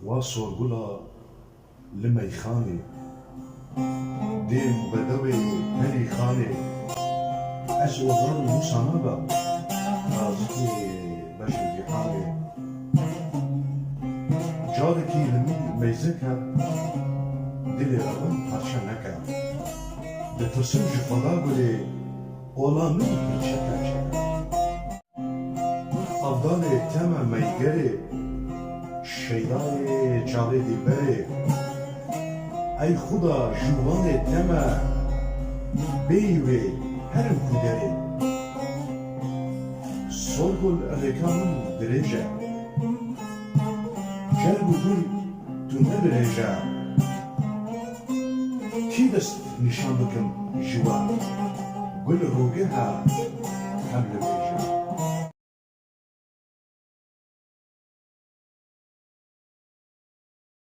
وا سۆرگوڵە li meyxanê dêm bedewê herî xanê ez ozar Musa nabe razikê beşê cîhanê carekî li min meyzeke dilê min parça neke ditirsim ji xweda gulê ola min pirçeke çeke avdalê teme meygerê şeydayê çavê dîberê ey xuda jiwanê teme bêyî wê herim ku derê sorgul rêka min dirêj e cer û gul tu nebirêj e kî dest nîşan bikim ji we gul rûgeha hem li bêje